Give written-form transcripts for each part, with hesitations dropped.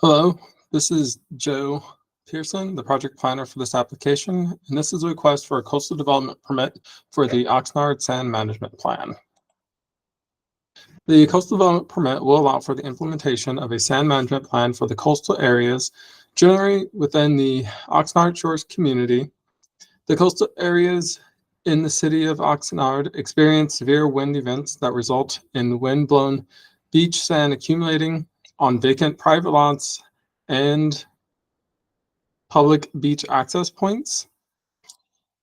Hello, this is Joe Pearson, the project planner for this application, and this is a request for a coastal development permit for the Oxnard Sand Management Plan. The coastal development permit will allow for the implementation of a sand management plan for the coastal areas generally within the Oxnard Shores community. The coastal areas in the city of Oxnard experience severe wind events that result in wind-blown beach sand accumulating on vacant private lots and public beach access points.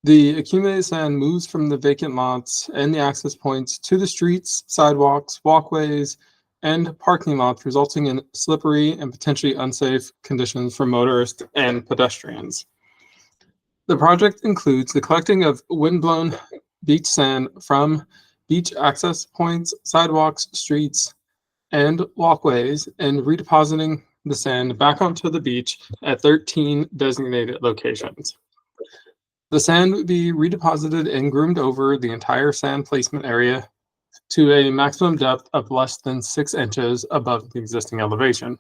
The accumulated sand moves from the vacant lots and the access points to the streets, sidewalks, walkways, and parking lots, resulting in slippery and potentially unsafe conditions for motorists and pedestrians. The project includes the collecting of wind-blown beach sand from beach access points, sidewalks, streets, and walkways, and redepositing the sand back onto the beach at 13 designated locations. The sand would be redeposited and groomed over the entire sand placement area to a maximum depth of less than 6 inches above the existing elevation.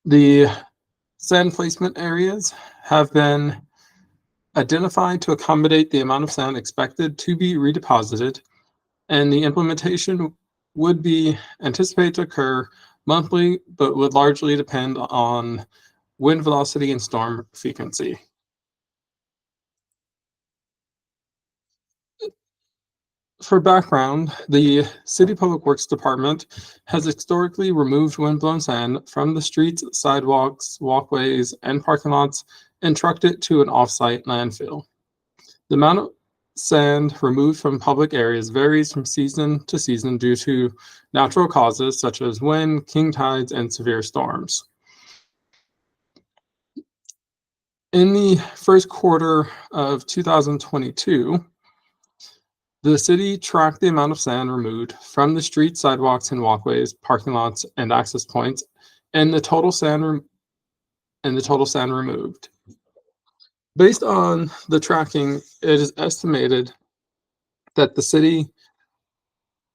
The sand placement areas have been identified to accommodate the amount of sand expected to be redeposited, and the implementation would be anticipated to occur monthly, but would largely depend on wind velocity and storm frequency. For background, the City Public Works Department has historically removed wind-blown sand from the streets, sidewalks, walkways, and parking lots and trucked it to an off-site landfill. The amount of sand removed from public areas varies from season to season due to natural causes such as wind, king tides, and severe storms. In the first quarter of 2022, the city tracked the amount of sand removed from the streets, sidewalks, and walkways, parking lots, and access points, and the total sand removed. Based on the tracking, it is estimated that the city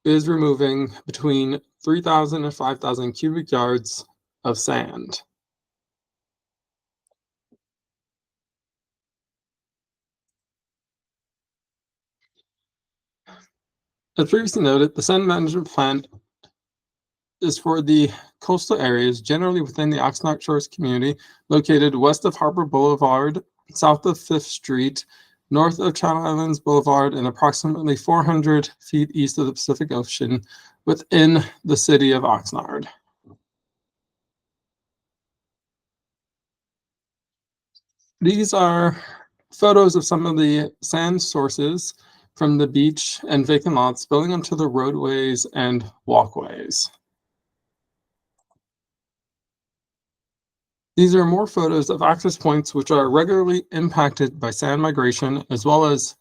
is removing between 3,000 and 5,000 cubic yards of sand. As previously noted, the sand management plan is for the coastal areas generally within the Oxnard Shores community, located west of Harbor Boulevard, south of 5th Street, north of Channel Islands Boulevard, and approximately 400 feet east of the Pacific Ocean within the city of Oxnard. These are photos of some of the sand sources from the beach and vacant lots spilling onto the roadways and walkways. These are more photos of access points which are regularly impacted by sand migration, as well as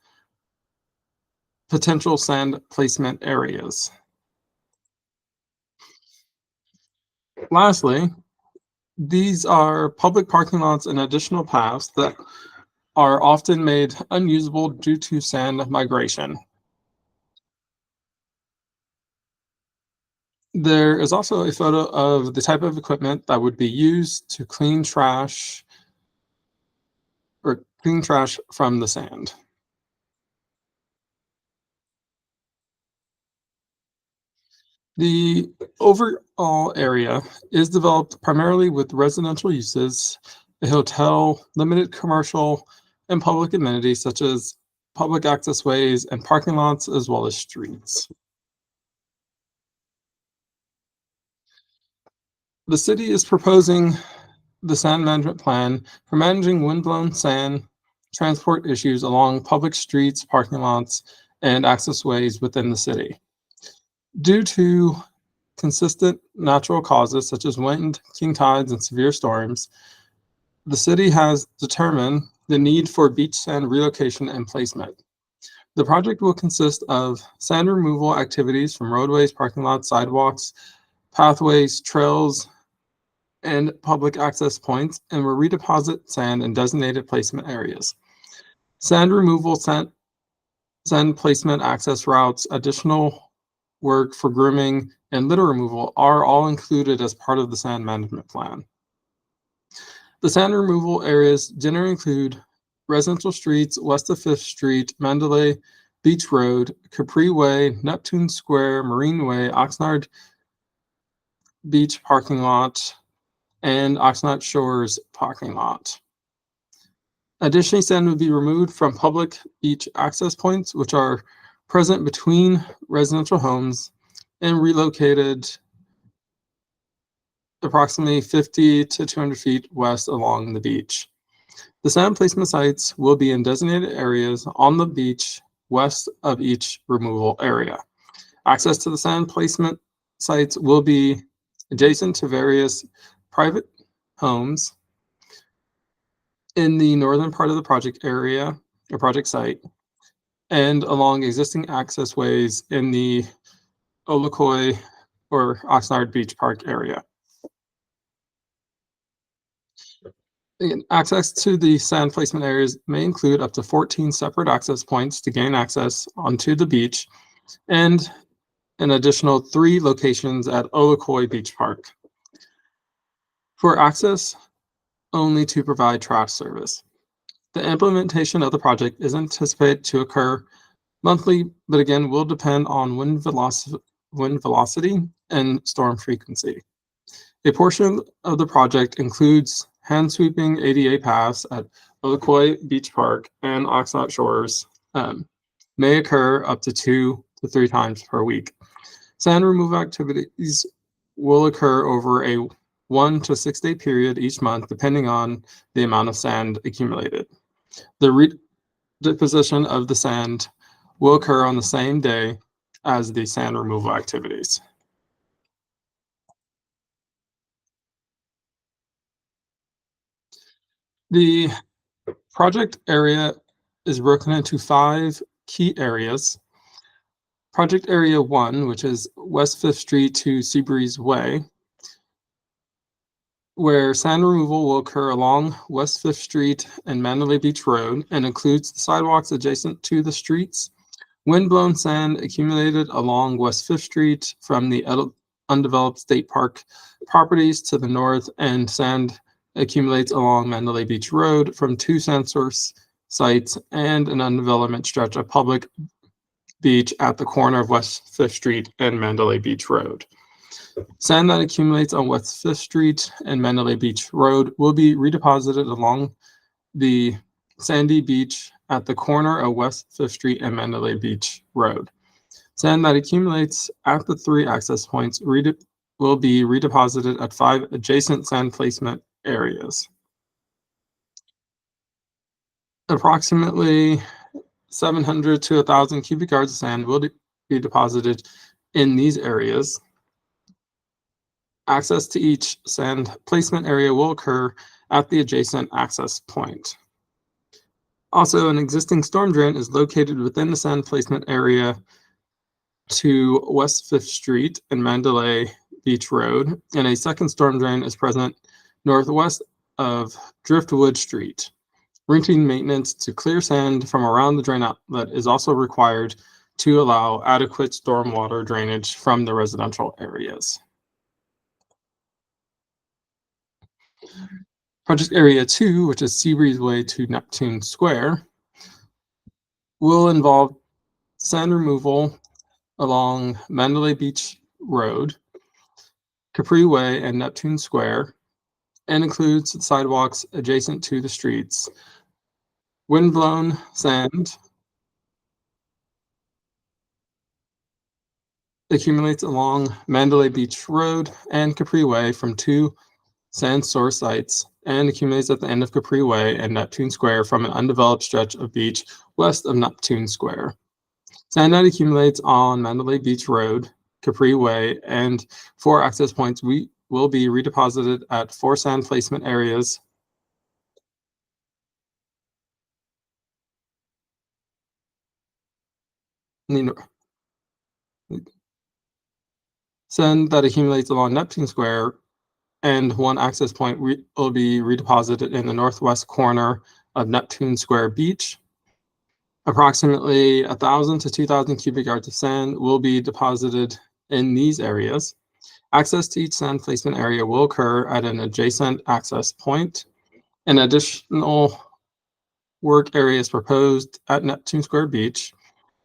potential sand placement areas. Lastly, these are public parking lots and additional paths that are often made unusable due to sand migration. There is also a photo of the type of equipment that would be used to clean trash from the sand. The overall area is developed primarily with residential uses, a hotel, limited commercial, and public amenities such as public access ways and parking lots, as well as streets. The city is proposing the sand management plan for managing windblown sand transport issues along public streets, parking lots, and access ways within the city. Due to consistent natural causes such as wind, king tides, and severe storms, the city has determined the need for beach sand relocation and placement. The project will consist of sand removal activities from roadways, parking lots, sidewalks, pathways, trails, and public access points, and will redeposit sand in designated placement areas. Sand removal, sand placement access routes, additional work for grooming, and litter removal are all included as part of the sand management plan. The sand removal areas generally include residential streets west of 5th Street, Mandalay Beach Road, Capri Way, Neptune Square, Marine Way, Oxnard Beach parking lot, and Oxnard Shores parking lot. Additionally, sand would be removed from public beach access points, which are present between residential homes, and relocated approximately 50 to 200 feet west along the beach. The sand placement sites will be in designated areas on the beach west of each removal area. Access to the sand placement sites will be adjacent to various private homes in the northern part of the project area or project site and along existing access ways in the Olikoi or Oxnard Beach Park area. Again, access to the sand placement areas may include up to 14 separate access points to gain access onto the beach and an additional 3 locations at Olikoi Beach Park. For access only to provide trash service. The implementation of the project is anticipated to occur monthly, but again will depend on wind velocity and storm frequency. A portion of the project includes hand sweeping ADA paths at Olikoi Beach Park and Oxnard Shores may occur up to 2 to 3 times per week. Sand removal activities will occur over a 1 to 6 day period each month, depending on the amount of sand accumulated. The redeposition of the sand will occur on the same day as the sand removal activities. The project area is broken into 5 key areas. Project Area 1, which is West 5th Street to Seabreeze Way, where sand removal will occur along West 5th Street and Mandalay Beach Road and includes the sidewalks adjacent to the streets. Windblown sand accumulated along West 5th Street from the undeveloped state park properties to the north, and sand accumulates along Mandalay Beach Road from 2 sand source sites and an undeveloped stretch of public beach at the corner of West 5th Street and Mandalay Beach Road. Sand that accumulates on West 5th Street and Mandalay Beach Road will be redeposited along the sandy beach at the corner of West 5th Street and Mandalay Beach Road. Sand that accumulates at the 3 access points will be redeposited at 5 adjacent sand placement areas. Approximately 700 to 1,000 cubic yards of sand will be deposited in these areas. Access to each sand placement area will occur at the adjacent access point. Also, an existing storm drain is located within the sand placement area to West 5th Street and Mandalay Beach Road, and a second storm drain is present northwest of Driftwood Street. Routine maintenance to clear sand from around the drain outlet is also required to allow adequate stormwater drainage from the residential areas. Project Area 2, which is Seabreeze Way to Neptune Square, will involve sand removal along Mandalay Beach Road, Capri Way, and Neptune Square, and includes the sidewalks adjacent to the streets. Windblown sand accumulates along Mandalay Beach Road and Capri Way from 2 sand source sites and accumulates at the end of Capri Way and Neptune Square from an undeveloped stretch of beach west of Neptune Square. Sand that accumulates on Mandalay Beach Road, Capri Way, and 4 access points will be redeposited at 4 sand placement areas. Sand that accumulates along Neptune Square and 1 access point will be redeposited in the northwest corner of Neptune Square Beach. Approximately 1,000 to 2,000 cubic yards of sand will be deposited in these areas. Access to each sand placement area will occur at an adjacent access point. An additional work area is proposed at Neptune Square Beach,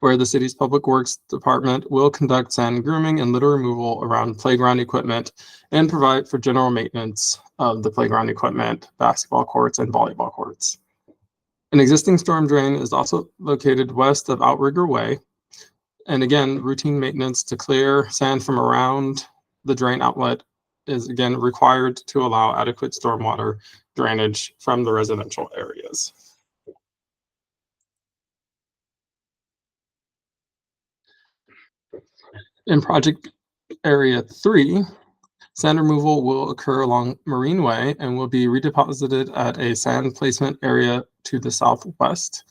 where the city's Public Works Department will conduct sand grooming and litter removal around playground equipment and provide for general maintenance of the playground equipment, basketball courts, and volleyball courts. An existing storm drain is also located west of Outrigger Way. And again, routine maintenance to clear sand from around the drain outlet is again required to allow adequate stormwater drainage from the residential areas. In project area 3, sand removal will occur along Marine Way and will be redeposited at a sand placement area to the southwest.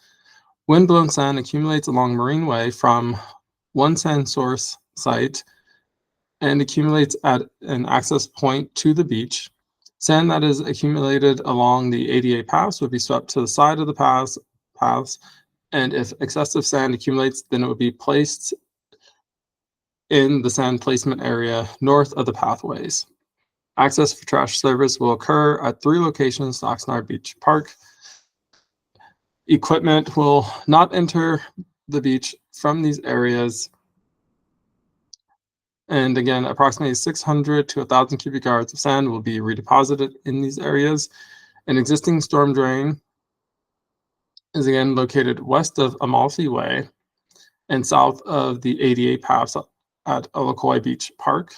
Wind-blown sand accumulates along Marine Way from one sand source site and accumulates at an access point to the beach. Sand that is accumulated along the ADA paths would be swept to the side of the paths, and if excessive sand accumulates, then it would be placed in the sand placement area north of the pathways. Access for trash service will occur at 3 locations to Oxnard Beach Park. Equipment will not enter the beach from these areas. And again, approximately 600 to 1,000 cubic yards of sand will be redeposited in these areas. An existing storm drain is again located west of Amalfi Way and south of the ADA paths at Iroquois Beach Park.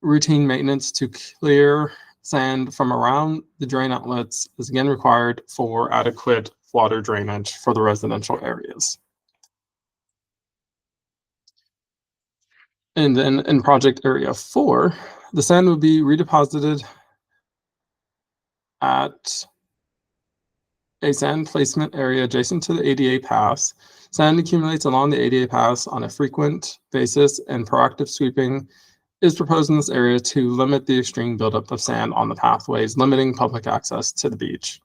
Routine maintenance to clear sand from around the drain outlets is again required for adequate water drainage for the residential areas. And then in project area 4, the sand will be redeposited at a sand placement area adjacent to the ADA paths. Sand accumulates along the ADA paths on a frequent basis, and proactive sweeping is proposed in this area to limit the extreme buildup of sand on the pathways, limiting public access to the beach.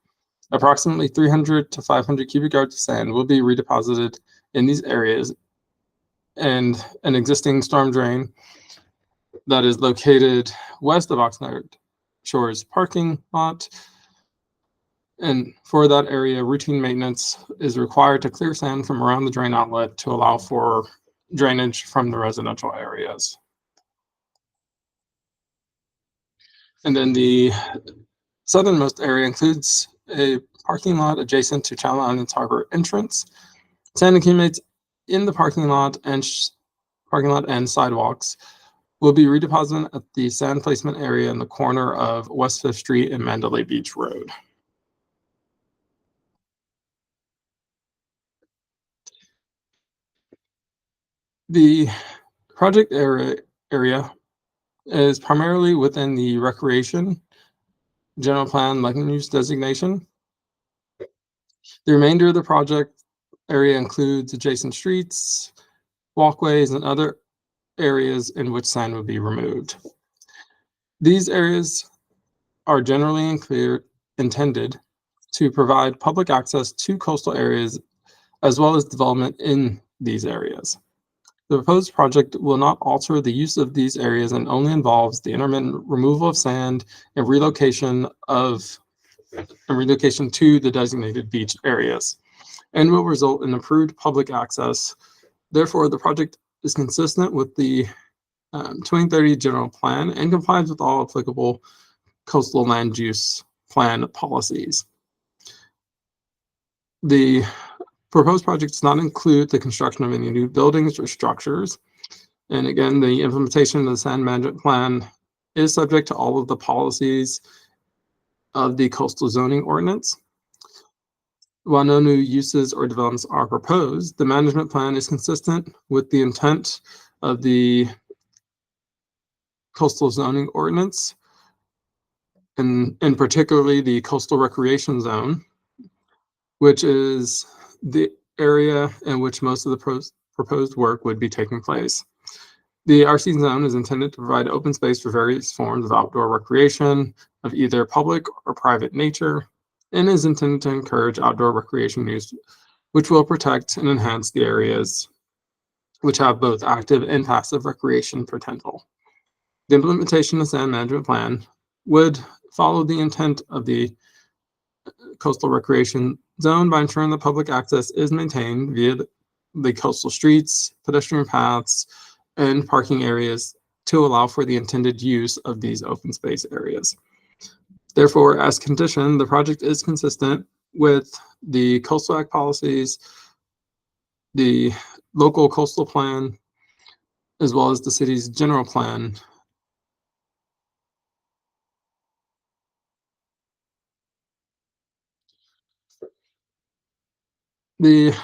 Approximately 300 to 500 cubic yards of sand will be redeposited in these areas, and an existing storm drain that is located west of Oxnard Shores parking lot. And for that area, routine maintenance is required to clear sand from around the drain outlet to allow for drainage from the residential areas. And then the southernmost area includes a parking lot adjacent to Channel Islands Harbor entrance. Sand accumulates in the parking lot and sidewalks will be redeposited at the sand placement area in the corner of West 5th Street and Mandalay Beach Road. The project area is primarily within the recreation general plan land use designation. The remainder of the project area includes adjacent streets, walkways, and other areas in which sand would be removed. These areas are generally intended to provide public access to coastal areas as well as development in these areas. The proposed project will not alter the use of these areas and only involves the intermittent removal of sand and relocation to the designated beach areas, and will result in improved public access. Therefore, the project is consistent with the 2030 general plan and complies with all applicable coastal land use plan policies. The proposed project does not include the construction of any new buildings or structures. And again, the implementation of the sand management plan is subject to all of the policies of the coastal zoning ordinance. While no new uses or developments are proposed, the management plan is consistent with the intent of the coastal zoning ordinance, and particularly the coastal recreation zone, which is the area in which most of the proposed work would be taking place. The RC zone is intended to provide open space for various forms of outdoor recreation of either public or private nature, and is intended to encourage outdoor recreation use which will protect and enhance the areas which have both active and passive recreation potential. The implementation of the sand management plan would follow the intent of the coastal recreation zone by ensuring that public access is maintained via the coastal streets, pedestrian paths, and parking areas to allow for the intended use of these open space areas. Therefore, as conditioned, the project is consistent with the Coastal Act policies, the local coastal plan, as well as the city's general plan. The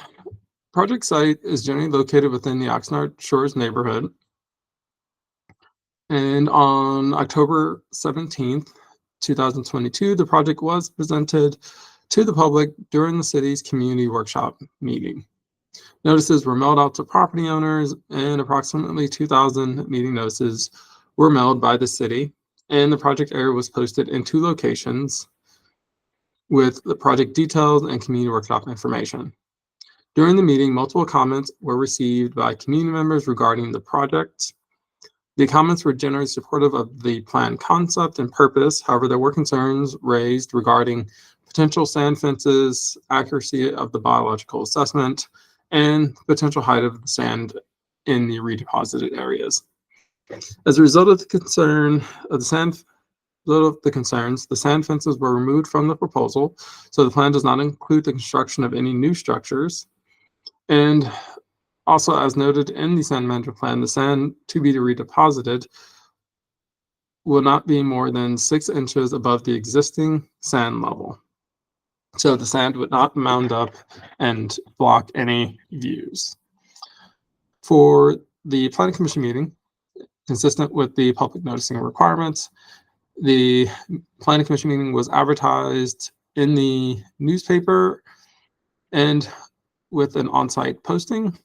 project site is generally located within the Oxnard Shores neighborhood. And on October 17th, 2022, the project was presented to the public during the city's community workshop meeting. Notices were mailed out to property owners, and approximately 2,000 meeting notices were mailed by the city, and the project area was posted in 2 locations with the project details and community workshop information. During the meeting, multiple comments were received by community members regarding the project. The comments were generally supportive of the plan concept and purpose. However, there were concerns raised regarding potential sand fences, accuracy of the biological assessment, and potential height of the sand in the redeposited areas. As a result of the concerns, the sand fences were removed from the proposal, so the plan does not include the construction of any new structures. And also, as noted in the sand management plan, the sand to be redeposited will not be more than 6 inches above the existing sand level. So the sand would not mound up and block any views. For the Planning Commission meeting, consistent with the public noticing requirements, the Planning Commission meeting was advertised in the newspaper and with an on-site posting,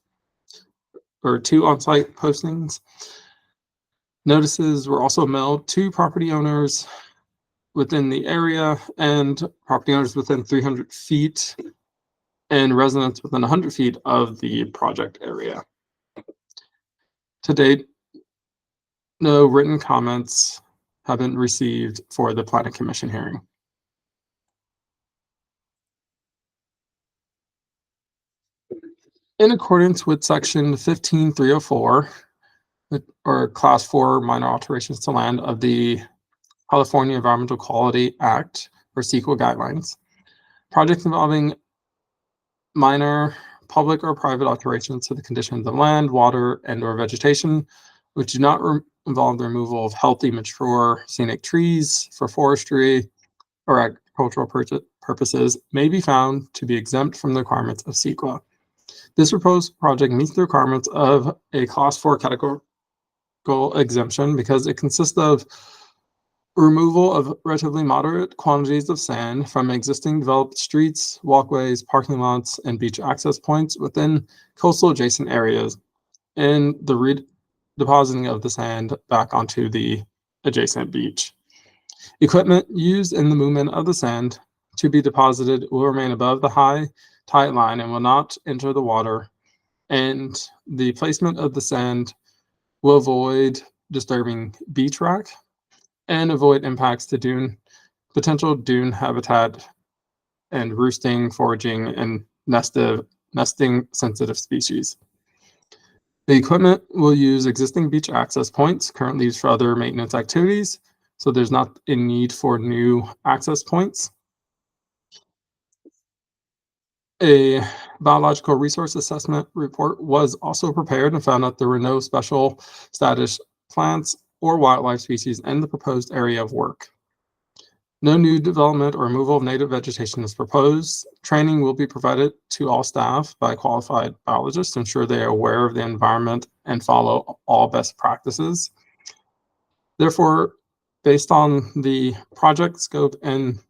or 2 on-site postings. Notices were also mailed to property owners within the area and property owners within 300 feet and residents within 100 feet of the project area. To date, no written comments have been received for the Planning Commission hearing. In accordance with Section 15304, or Class 4 minor alterations to land of the California Environmental Quality Act, or CEQA guidelines, projects involving minor public or private alterations to the conditions of land, water, and/or vegetation, which do not involve the removal of healthy, mature, scenic trees for forestry or agricultural purposes, may be found to be exempt from the requirements of CEQA. This proposed project meets the requirements of a Class 4 categorical exemption because it consists of removal of relatively moderate quantities of sand from existing developed streets, walkways, parking lots, and beach access points within coastal adjacent areas, and the redepositing of the sand back onto the adjacent beach. Equipment used in the movement of the sand to be deposited will remain above the high tide line and will not enter the water, and the placement of the sand will avoid disturbing beach rock and avoid impacts to potential dune habitat and roosting, foraging, and nesting sensitive species. The equipment will use existing beach access points currently used for other maintenance activities, so there's not a need for new access points. A biological resource assessment report was also prepared and found that there were no special status plants or wildlife species in the proposed area of work. No new development or removal of native vegetation is proposed. Training will be provided to all staff by qualified biologists to ensure they are aware of the environment and follow all best practices. Therefore, based on the project scope and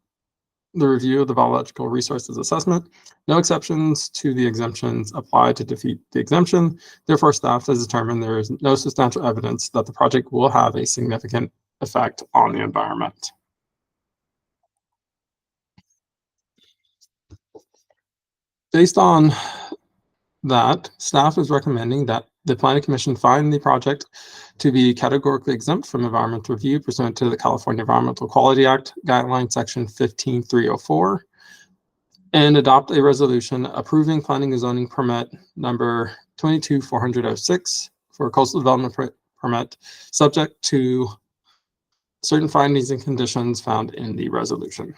the review of the biological resources assessment, no exceptions to the exemptions apply to defeat the exemption. Therefore, staff has determined there is no substantial evidence that the project will have a significant effect on the environment. Based on that, staff is recommending that the Planning Commission find the project to be categorically exempt from environmental review pursuant to the California Environmental Quality Act guideline section 15304 and adopt a resolution approving planning and zoning permit number 22-406 for a coastal development permit subject to certain findings and conditions found in the resolution.